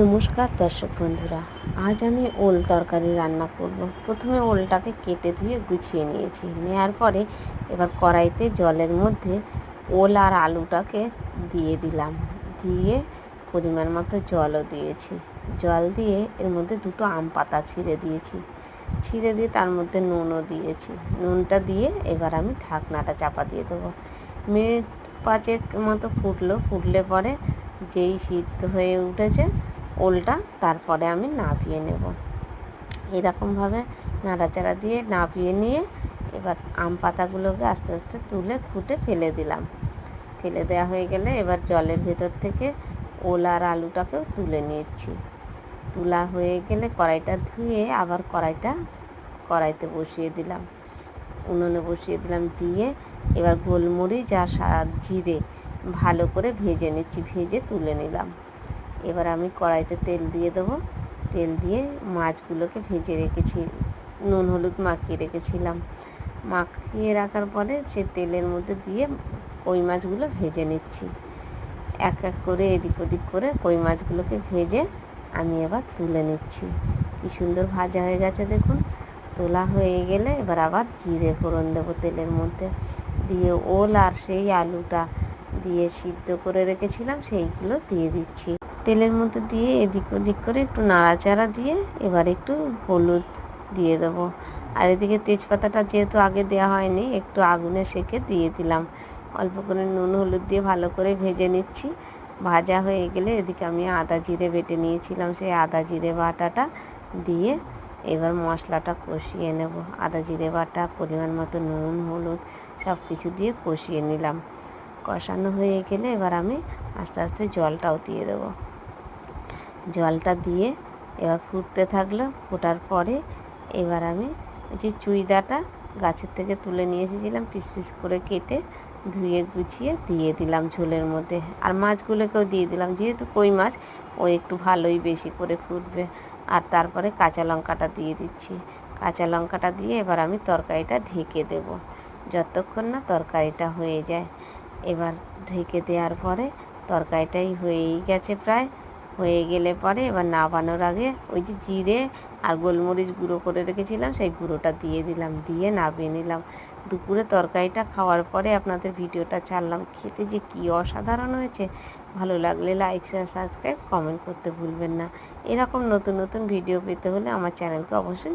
নমস্কার দর্শক বন্ধুরা, আজ আমি ওল তরকারি রান্না করব। প্রথমে ওলটাকে কেটে ধুয়ে গুছিয়ে নিয়েছি। নেওয়ার পরে এবার কড়াইতে জলের মধ্যে ওল আর আলুটাকে দিয়ে দিলাম। দিয়ে পরিমাণ মতো জলও দিয়েছি। জল দিয়ে এর মধ্যে দুটো আম পাতা ছিঁড়ে দিয়েছি। ছিঁড়ে দিয়ে তার মধ্যে নুনও দিয়েছি। নুনটা দিয়ে এবার আমি ঢাকনাটা চাপা দিয়ে দেবো। মিনিট 5 মতো ফুটলে পরে যেই সিদ্ধ হয়ে উঠেছে ওলটা, তারপরে আমি নামিয়ে নেব। এরকমভাবে নাড়াচাড়া দিয়ে নামিয়ে নিয়ে এবার আম পাতাগুলোকে আস্তে আস্তে তুলে খুঁটে ফেলে দিলাম। ফেলে দেওয়া হয়ে গেলে এবার জলের ভেতর থেকে ওল আর আলুটাকেও তুলে নিচ্ছি। তোলা হয়ে গেলে কড়াইটা ধুয়ে আবার কড়াইতে বসিয়ে দিলাম, উনুনে বসিয়ে দিলাম। দিয়ে এবার গোলমরিচ আর জিরে ভালো করে ভেজে নিচ্ছি, ভেজে তুলে নিলাম। এবার আমি কড়াইতে তেল দিয়ে দেবো। তেল দিয়ে মাছগুলোকে ভেজে রেখেছি, নুন হলুদ মাখিয়ে রেখেছিলাম। মাখিয়ে রাখার পরে সে তেলের মধ্যে দিয়ে কই মাছগুলো ভেজে নিচ্ছি। এক এক করে এদিক ওদিক করে কই মাছগুলোকে ভেজে আমি এবার তুলে নিচ্ছি। কি সুন্দর ভাজা হয়ে গেছে দেখুন। তোলা হয়ে গেলে এবার আবার জিরে ফোড়ন দেবো তেলের মধ্যে। দিয়ে ওল আর সেই আলুটা দিয়ে সিদ্ধ করে রেখেছিলাম সেইগুলো দিয়ে দিচ্ছি। তেলের মধ্যে দিয়ে এদিক ওদিক করে একটু নাড়াচাড়া দিয়ে এবার একটু হলুদ দিয়ে দেবো। আর এদিকে তেজপাতাটা যেহেতু আগে দেওয়া হয়নি, একটু আগুনে সেঁকে দিয়ে দিলাম। অল্প করে নুন হলুদ দিয়ে ভালো করে ভেজে নিচ্ছি। ভাজা হয়ে গেলে এদিকে আমি আদা জিরে বেটে নিয়েছিলাম, সেই আদা জিরে বাটাটা দিয়ে এবার মশলাটা কষিয়ে নেব। আদা জিরে বাটা, পরিমাণ মতো নুন হলুদ সব কিছু দিয়ে কষিয়ে নিলাম। কষানো হয়ে গেলে এবার আমি আস্তে আস্তে জলটাও দিয়ে দেবো। জলটা দিয়ে এবার ফুটতে থাকলো। ফোটার পরে এবার আমি যে চুইদাটা গাছের থেকে তুলে নিয়ে এসেছিলাম, পিস পিস করে কেটে ধুয়ে গুছিয়ে দিয়ে দিলাম ঝোলের মধ্যে। আর মাছগুলোকেও দিয়ে দিলাম, যেহেতু কই মাছ ও একটু ভালোই বেশি করে ফুটবে। আর তারপরে কাঁচা লঙ্কাটা দিয়ে দিচ্ছি। কাঁচা লঙ্কাটা দিয়ে এবার আমি তরকারিটা ঢেকে দেব যতক্ষণ না তরকারিটা হয়ে যায়। এবার ঢেকে দেওয়ার পরে তরকারিটাই হয়েই গেছে প্রায়। হয়ে গেলে পরে এবার নামানোর আগে ওই যে জিরে আর গোলমরিচ গুঁড়ো করে রেখেছিলাম সেই গুঁড়োটা দিয়ে দিলাম, দিয়ে নামিয়ে নিলাম। দুপুরে তরকারিটা খাওয়ার পরে আপনাদের ভিডিওটা ছাড়লাম। খেতে যে কী অসাধারণ হয়েছে! ভালো লাগলে লাইক শেয়ার সাবস্ক্রাইব কমেন্ট করতে ভুলবেন না। এরকম নতুন নতুন ভিডিও পেতে হলে আমার চ্যানেলকে অবশ্যই